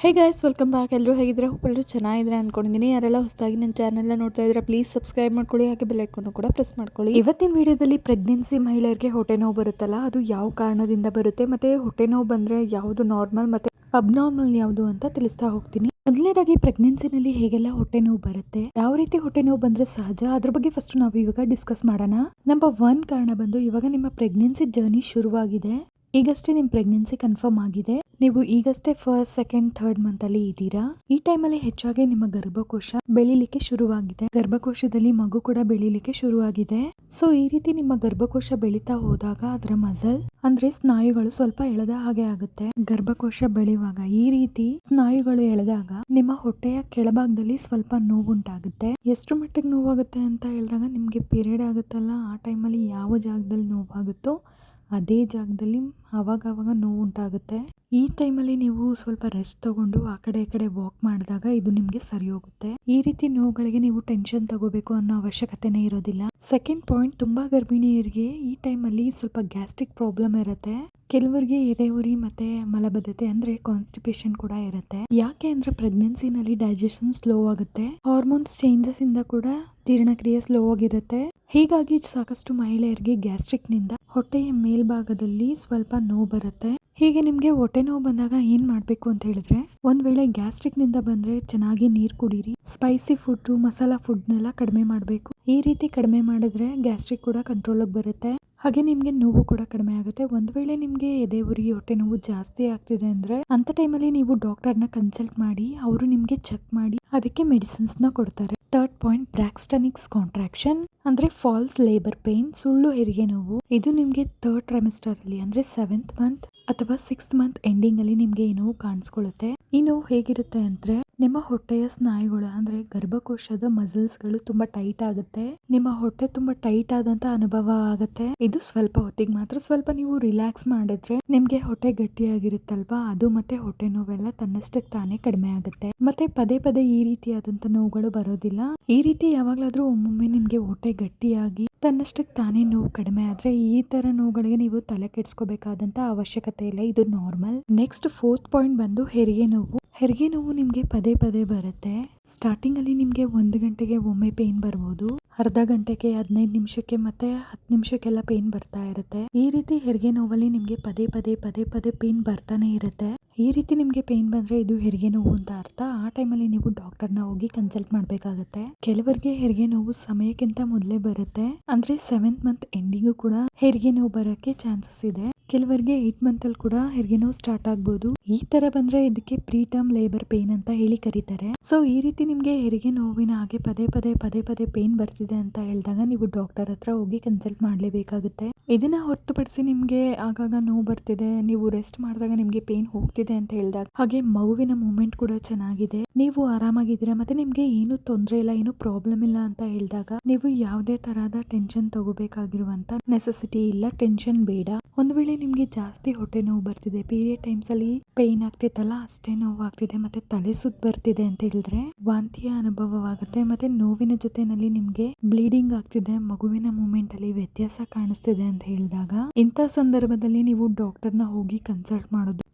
Hey guys, welcome back. ಎಲ್ಲರೂ ಹೇಗಿದ್ರೆ hope ಎಲ್ಲರೂ ಚೆನ್ನಾಗಿದ್ರೆ ಅನ್ಕೊಂಡಿದ್ದೀನಿ. ಯಾರೆಲ್ಲ ಹೊಸದಾಗಿ ನನ್ನ ಚಾನೆಲ್ನ ನೋಡ್ತಾ ಇದ್ರೆ ಪ್ಲೀಸ್ ಸಬ್ಸ್ಕ್ರೈಬ್ ಮಾಡ್ಕೊಳ್ಳಿ, ಹಾಗೆ ಬೆಲ್ ಐಕಾನ್ ಕೂಡ ಪ್ರೆಸ್ ಮಾಡ್ಕೊಳ್ಳಿ. ಇವತ್ತಿನ ವಿಡಿಯೋದಲ್ಲಿ ಪ್ರೆಗ್ನೆನ್ಸಿ ಮಹಿಳೆಯರಿಗೆ ಹೊಟ್ಟೆ ನೋವು ಬರುತ್ತಲ್ಲ, ಅದು ಯಾವ ಕಾರಣದಿಂದ ಬರುತ್ತೆ, ಮತ್ತೆ ಹೊಟ್ಟೆ ನೋವು ಬಂದ್ರೆ ಯಾವುದು ನಾರ್ಮಲ್ ಮತ್ತೆ ಅಬ್ನಾರ್ಮಲ್ ಯಾವುದು ಅಂತ ತಿಳಿಸ್ತಾ ಹೋಗ್ತೀನಿ. ಮೊದಲನೇದಾಗಿ ಪ್ರೆಗ್ನೆನ್ಸಿನಲ್ಲಿ ಹೇಗೆಲ್ಲ ಹೊಟ್ಟೆ ನೋವು ಬರುತ್ತೆ, ಯಾವ ರೀತಿ ಹೊಟ್ಟೆ ನೋವು ಬಂದ್ರೆ ಸಹಜ, ಅದ್ರ ಬಗ್ಗೆ ಫಸ್ಟ್ ನಾವು ಇವಾಗ ಡಿಸ್ಕಸ್ ಮಾಡೋಣ. ನಂಬರ್ 1 ಕಾರಣ ಬಂದು, ಇವಾಗ ನಿಮ್ಮ ಪ್ರೆಗ್ನೆನ್ಸಿ ಜರ್ನಿ ಶುರುವಾಗಿದೆ, ಈಗಷ್ಟೇ ನಿಮ್ ಪ್ರೆಗ್ನೆನ್ಸಿ ಕನ್ಫರ್ಮ್ ಆಗಿದೆ, ನೀವು ಈಗಷ್ಟೇ ಫಸ್ಟ್, ಸೆಕೆಂಡ್, ಥರ್ಡ್ ಮಂತ್ ಅಲ್ಲಿ ಇದ್ದೀರಾ. ಈ ಟೈಮಲ್ಲಿ ಹೆಚ್ಚಾಗಿ ನಿಮ್ಮ ಗರ್ಭಕೋಶ ಬೆಳಿಲಿಕ್ಕೆ ಶುರುವಾಗಿದೆ, ಗರ್ಭಕೋಶದಲ್ಲಿ ಮಗು ಕೂಡ ಬೆಳಿಲಿಕ್ಕೆ ಶುರುವಾಗಿದೆ. ಸೊ ಈ ರೀತಿ ನಿಮ್ಮ ಗರ್ಭಕೋಶ ಬೆಳೀತಾ ಹೋದಾಗ ಅದರ ಮಸಲ್ ಅಂದ್ರೆ ಸ್ನಾಯುಗಳು ಸ್ವಲ್ಪ ಎಳೆದ ಹಾಗೆ ಆಗುತ್ತೆ. ಗರ್ಭಕೋಶ ಬೆಳೆಯುವಾಗ ಈ ರೀತಿ ಸ್ನಾಯುಗಳು ಎಳೆದಾಗ ನಿಮ್ಮ ಹೊಟ್ಟೆಯ ಕೆಳಭಾಗದಲ್ಲಿ ಸ್ವಲ್ಪ ನೋವುಂಟಾಗುತ್ತೆ. ಎಷ್ಟು ಮಟ್ಟಿಗೆ ನೋವಾಗುತ್ತೆ ಅಂತ ಹೇಳಿದಾಗ, ನಿಮ್ಗೆ ಪೀರಿಯಡ್ ಆಗುತ್ತಲ್ಲ, ಆ ಟೈಮಲ್ಲಿ ಯಾವ ಜಾಗದಲ್ಲಿ ನೋವಾಗುತ್ತೋ ಅದೇ ಜಾಗದಲ್ಲಿ ಅವಾಗ ನೋವು ಉಂಟಾಗುತ್ತೆ. ಈ ಟೈಮಲ್ಲಿ ನೀವು ಸ್ವಲ್ಪ ರೆಸ್ಟ್ ತಗೊಂಡು ಆ ಕಡೆ ಈ ಕಡೆ ವಾಕ್ ಮಾಡಿದಾಗ ಇದು ನಿಮ್ಗೆ ಸರಿ ಹೋಗುತ್ತೆ. ಈ ರೀತಿ ನೋವುಗಳಿಗೆ ನೀವು ಟೆನ್ಷನ್ ತಗೋಬೇಕು ಅನ್ನೋ ಅವಶ್ಯಕತೆನೇ ಇರೋದಿಲ್ಲ. ಸೆಕೆಂಡ್ ಪಾಯಿಂಟ್, ತುಂಬಾ ಗರ್ಭಿಣಿಯರಿಗೆ ಈ ಟೈಮಲ್ಲಿ ಸ್ವಲ್ಪ ಗ್ಯಾಸ್ಟ್ರಿಕ್ ಪ್ರಾಬ್ಲಮ್ ಇರುತ್ತೆ. ಕೆಲವರಿಗೆ ಎದೆಯುರಿ ಮತ್ತೆ ಮಲಬದ್ಧತೆ ಅಂದ್ರೆ ಕಾನ್ಸ್ಟಿಪೇಷನ್ ಕೂಡ ಇರುತ್ತೆ. ಯಾಕೆ ಅಂದ್ರೆ ಪ್ರೆಗ್ನೆನ್ಸಿನಲ್ಲಿ ಡೈಜೆಷನ್ ಸ್ಲೋ ಆಗುತ್ತೆ, ಹಾರ್ಮೋನ್ಸ್ ಚೇಂಜಸ್ ಇಂದ ಕೂಡ ಜೀರ್ಣಕ್ರಿಯೆ ಸ್ಲೋ ಆಗಿರುತ್ತೆ. ಹೀಗಾಗಿ ಸಾಕಷ್ಟು ಮಹಿಳೆಯರಿಗೆ ಗ್ಯಾಸ್ಟ್ರಿಕ್ ನಿಂದ ಹೊಟ್ಟೆಯ ಮೇಲ್ಭಾಗದಲ್ಲಿ ಸ್ವಲ್ಪ ನೋವು ಬರುತ್ತೆ. ಹೀಗೆ ನಿಮ್ಗೆ ಹೊಟ್ಟೆ ನೋವು ಬಂದಾಗ ಏನ್ ಮಾಡ್ಬೇಕು ಅಂತ ಹೇಳಿದ್ರೆ, ಒಂದ್ ವೇಳೆ ಗ್ಯಾಸ್ಟ್ರಿಕ್ ನಿಂದ ಬಂದ್ರೆ ಚೆನ್ನಾಗಿ ನೀರ್ ಕುಡೀರಿ, ಸ್ಪೈಸಿ ಫುಡ್, ಮಸಾಲಾ ಫುಡ್ ನೆಲ್ಲ ಕಡಿಮೆ ಮಾಡ್ಬೇಕು. ಈ ರೀತಿ ಕಡಿಮೆ ಮಾಡಿದ್ರೆ ಗ್ಯಾಸ್ಟ್ರಿಕ್ ಕೂಡ ಕಂಟ್ರೋಲ್ ಬರುತ್ತೆ, ಹಾಗೆ ನಿಮ್ಗೆ ನೋವು ಕೂಡ ಕಡಿಮೆ ಆಗುತ್ತೆ. ಒಂದ್ ವೇಳೆ ನಿಮ್ಗೆ ಎದೆ ಉರಿ, ಹೊಟ್ಟೆ ನೋವು ಜಾಸ್ತಿ ಆಗ್ತಿದೆ ಅಂದ್ರೆ ಅಂತ ಟೈಮಲ್ಲಿ ನೀವು ಡಾಕ್ಟರ್ನ ಕನ್ಸಲ್ಟ್ ಮಾಡಿ, ಅವರು ನಿಮ್ಗೆ ಚೆಕ್ ಮಾಡಿ ಅದಕ್ಕೆ ಮೆಡಿಸಿನ್ಸ್ ನ ಕೊಡ್ತಾರೆ. ಥರ್ಡ್ ಪಾಯಿಂಟ್, ಬ್ರಾಕ್ಸ್ಟನಿಕ್ಸ್ ಕಾಂಟ್ರಾಕ್ಷನ್ ಅಂದ್ರೆ ಫಾಲ್ಸ್ ಲೇಬರ್ ಪೇನ್, ಸುಳ್ಳು ಹೆರಿಗೆ ನೋವು. ಇದು ನಿಮ್ಗೆ ಥರ್ಡ್ ಟ್ರೈಮಿಸ್ಟರ್ ಅಲ್ಲಿ ಅಂದ್ರೆ 7th ಮಂತ್ ಅಥವಾ 6th ಮಂತ್ ಎಂಡಿಂಗ್ ಅಲ್ಲಿ ನಿಮ್ಗೆ ಈ ನೋವು ಕಾಣಿಸ್ಕೊಳ್ಳುತ್ತೆ. ಈ ನೋವು ಹೇಗಿರುತ್ತೆ ಅಂದ್ರೆ, ನಿಮ್ಮ ಹೊಟ್ಟೆಯ ಸ್ನಾಯುಗಳು ಅಂದ್ರೆ ಗರ್ಭಕೋಶದ ಮಸಲ್ಸ್ ಗಳು ತುಂಬಾ ಟೈಟ್ ಆಗುತ್ತೆ, ನಿಮ್ಮ ಹೊಟ್ಟೆ ತುಂಬಾ ಟೈಟ್ ಆದಂತ ಅನುಭವ ಆಗುತ್ತೆ. ಇದು ಸ್ವಲ್ಪ ಹೊತ್ತಿಗೆ ಮಾತ್ರ. ಸ್ವಲ್ಪ ನೀವು ರಿಲ್ಯಾಕ್ಸ್ ಮಾಡಿದ್ರೆ ನಿಮ್ಗೆ ಹೊಟ್ಟೆ ಗಟ್ಟಿಯಾಗಿರುತ್ತಲ್ವಾ, ಅದು ಮತ್ತೆ ಹೊಟ್ಟೆ ನೋವೆಲ್ಲ ತನ್ನಷ್ಟಕ್ಕೆ ತಾನೇ ಕಡಿಮೆ ಆಗುತ್ತೆ. ಮತ್ತೆ ಪದೇ ಪದೇ ಈ ರೀತಿಯಾದಂತ ನೋವುಗಳು ಬರೋದಿಲ್ಲ. ಈ ರೀತಿ ಯಾವಾಗ್ಲಾದ್ರೂ ಒಮ್ಮೊಮ್ಮೆ ನಿಮ್ಗೆ ಹೊಟ್ಟೆ ಗಟ್ಟಿಯಾಗಿ ತನ್ನಷ್ಟಕ್ಕೆ ತಾನೇ ನೋವು ಕಡಿಮೆ ಆದ್ರೆ ಈ ತರ ನೋವುಗಳಿಗೆ ನೀವು ತಲೆ ಕೆಡಿಸ್ಕೋಬೇಕಾದಂತ ಅವಶ್ಯಕತೆ ಇಲ್ಲ, ಇದು ನಾರ್ಮಲ್. ನೆಕ್ಸ್ಟ್ 4th ಪಾಯಿಂಟ್ ಬಂದು ಹೆರಿಗೆ ನೋವು. ಹೆರಿಗೆ ನೋವು ನಿಮ್ಗೆ ಪದೇ ಪದೇ ಬರುತ್ತೆ. ಸ್ಟಾರ್ಟಿಂಗ್ ಅಲ್ಲಿ ನಿಮ್ಗೆ 1 ಗಂಟೆಗೆ ಒಮ್ಮೆ ಪೇನ್ ಬರ್ಬೋದು, ಅರ್ಧ ಗಂಟೆಗೆ, 15 ನಿಮಿಷಕ್ಕೆ, ಮತ್ತೆ 10 ನಿಮಿಷಕ್ಕೆಲ್ಲ ಪೇನ್ ಬರ್ತಾ ಇರುತ್ತೆ. ಈ ರೀತಿ ಹೆರಿಗೆ ನೋವಲ್ಲಿ ನಿಮ್ಗೆ ಪದೇ ಪದೇ ಪೇನ್ ಬರ್ತಾನೆ ಇರುತ್ತೆ. ಈ ರೀತಿ ನಿಮ್ಗೆ ಪೇನ್ ಬಂದ್ರೆ ಇದು ಹೆರಿಗೆ ನೋವು ಅಂತ ಅರ್ಥ. ಆ ಟೈಮಲ್ಲಿ ನೀವು ಡಾಕ್ಟರ್ನ ಹೋಗಿ ಕನ್ಸಲ್ಟ್ ಮಾಡ್ಬೇಕಾಗತ್ತೆ. ಕೆಲವರಿಗೆ ಹೆರಿಗೆ ನೋವು ಸಮಯಕ್ಕಿಂತ ಮೊದಲೇ ಬರುತ್ತೆ, ಅಂದ್ರೆ 7th ಮಂತ್ ಎಂಡಿಂಗು ಕೂಡ ಹೆರಿಗೆ ನೋವು ಬರೋಕ್ಕೆ ಚಾನ್ಸಸ್ ಇದೆ. ಕೆಲವರಿಗೆ 8th ಮಂತ್ ಅಲ್ಲಿ ಕೂಡ ಹೆರಿಗೆ ನೋವು ಸ್ಟಾರ್ಟ್ ಆಗ್ಬೋದು. ಈ ತರ ಬಂದ್ರೆ ಇದಕ್ಕೆ ಪ್ರೀ ಟರ್ಮ್ ಲೇಬರ್ ಪೇನ್ ಅಂತ ಹೇಳಿ ಕರೀತಾರೆ. ಸೊ ಈ ರೀತಿ ನಿಮ್ಗೆ ಹೆರಿಗೆ ನೋವಿನ ಹಾಗೆ ಪದೇ ಪದೇ ಪೇನ್ ಬರ್ತಿದೆ ಅಂತ ಹೇಳಿದಾಗ ನೀವು ಡಾಕ್ಟರ್ ಹತ್ರ ಹೋಗಿ ಕನ್ಸಲ್ಟ್ ಮಾಡ್ಲೇಬೇಕಾಗುತ್ತೆ. ಇದನ್ನ ಹೊರತುಪಡಿಸಿ ನಿಮ್ಗೆ ಆಗಾಗ ನೋವು ಬರ್ತಿದೆ, ನೀವು ರೆಸ್ಟ್ ಮಾಡಿದಾಗ ನಿಮ್ಗೆ ಪೇನ್ ಹೋಗ್ತಿದೆ ಅಂತ ಹೇಳಿದಾಗ, ಹಾಗೆ ಮಗುವಿನ ಮೂವ್ಮೆಂಟ್ ಕೂಡ ಚೆನ್ನಾಗಿದೆ, ನೀವು ಆರಾಮಾಗಿದ್ದೀರಾ, ಮತ್ತೆ ನಿಮ್ಗೆ ಏನು ತೊಂದರೆ ಇಲ್ಲ, ಏನು ಪ್ರಾಬ್ಲಮ್ ಇಲ್ಲ ಅಂತ ಹೇಳಿದಾಗ ನೀವು ಯಾವುದೇ ತರಹದ ಟೆನ್ಷನ್ ತಗೋಬೇಕಾಗಿರುವಂತ ನೆಸೆಸಿಟಿ ಇಲ್ಲ, ಟೆನ್ಷನ್ ಬೇಡ. ಒಂದು ವೇಳೆ ನಿಮ್ಗೆ ಜಾಸ್ತಿ ಹೊಟ್ಟೆ ನೋವು ಬರ್ತಿದೆ, ಪೀರಿಯಡ್ ಟೈಮ್ಸ್ ಅಲ್ಲಿ ಪೇನ್ ಆಗ್ತಿತ್ತಲ್ಲ ಅಷ್ಟೇ ನೋವು ಆಗ್ತಿದೆ, ಮತ್ತೆ ತಲೆ ಸುತ್ತ ಬರ್ತಿದೆ ಅಂತ ಹೇಳಿದ್ರೆ ವಾಂತಿಯ ಅನುಭವವಾಗುತ್ತೆ, ಮತ್ತೆ ನೋವಿನ ಜೊತೆನಲ್ಲಿ ನಿಮ್ಗೆ ಬ್ಲೀಡಿಂಗ್ ಆಗ್ತಿದೆ, ಮಗುವಿನ ಮೂವ್ಮೆಂಟ್ ಅಲ್ಲಿ ವ್ಯತ್ಯಾಸ ಕಾಣಿಸ್ತಿದೆ ಅಂತ ಹೇಳಿದಾಗ, ಇಂಥ ಸಂದರ್ಭದಲ್ಲಿ ನೀವು ಡಾಕ್ಟರ್ನ ಹೋಗಿ ಕನ್ಸಲ್ಟ್ ಮಾಡೋದು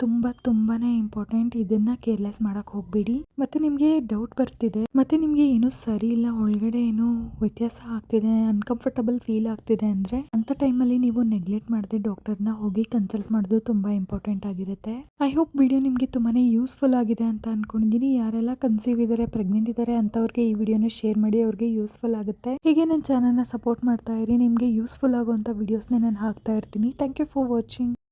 ತುಂಬಾನೇ ಇಂಪಾರ್ಟೆಂಟ್. ಇದನ್ನ ಕೇರ್ಲೆಸ್ ಮಾಡಕ್ ಹೋಗ್ಬೇಡಿ. ಮತ್ತೆ ನಿಮ್ಗೆ ಡೌಟ್ ಬರ್ತಿದೆ, ಮತ್ತೆ ನಿಮ್ಗೆ ಏನು ಸರಿ ಇಲ್ಲ, ಒಳಗಡೆ ಏನೋ ವ್ಯತ್ಯಾಸ ಆಗ್ತಿದೆ, ಅನ್ಕಂಫರ್ಟಬಲ್ ಫೀಲ್ ಆಗ್ತಿದೆ ಅಂದ್ರೆ ಅಂತ ಟೈಮಲ್ಲಿ ನೀವು ನೆಗ್ಲೆಕ್ಟ್ ಮಾಡದೆ ಡಾಕ್ಟರ್ನ ಹೋಗಿ ಕನ್ಸಲ್ಟ್ ಮಾಡೋದು ತುಂಬಾ ಇಂಪಾರ್ಟೆಂಟ್ ಆಗಿರುತ್ತೆ. ಐ ಹೋಪ್ ವಿಡಿಯೋ ನಿಮ್ಗೆ ತುಂಬಾನೇ ಯೂಸ್ಫುಲ್ ಆಗಿದೆ ಅಂತ ಅನ್ಕೊಂಡಿದ್ದೀನಿ. ಯಾರೆಲ್ಲ ಕನ್ಸೀವ್ ಇದಾರೆ, ಪ್ರೆಗ್ನೆಂಟ್ ಇದಾರೆ ಅಂತವ್ರಿಗೆ ಈ ವಿಡಿಯೋನ ಶೇರ್ ಮಾಡಿ, ಅವ್ರಿಗೆ ಯೂಸ್ಫುಲ್ ಆಗುತ್ತೆ. ಹೀಗೆ ನನ್ನ ಚಾನಲ್ನ ಸಪೋರ್ಟ್ ಮಾಡ್ತಾ ಇರಿ, ನಿಮ್ಗೆ ಯೂಸ್ಫುಲ್ ಆಗುವಂತ ವಿಡಿಯೋಸ್ನ ನಾನು ಹಾಕ್ತಾ ಇರ್ತೀನಿ. Thank you for watching.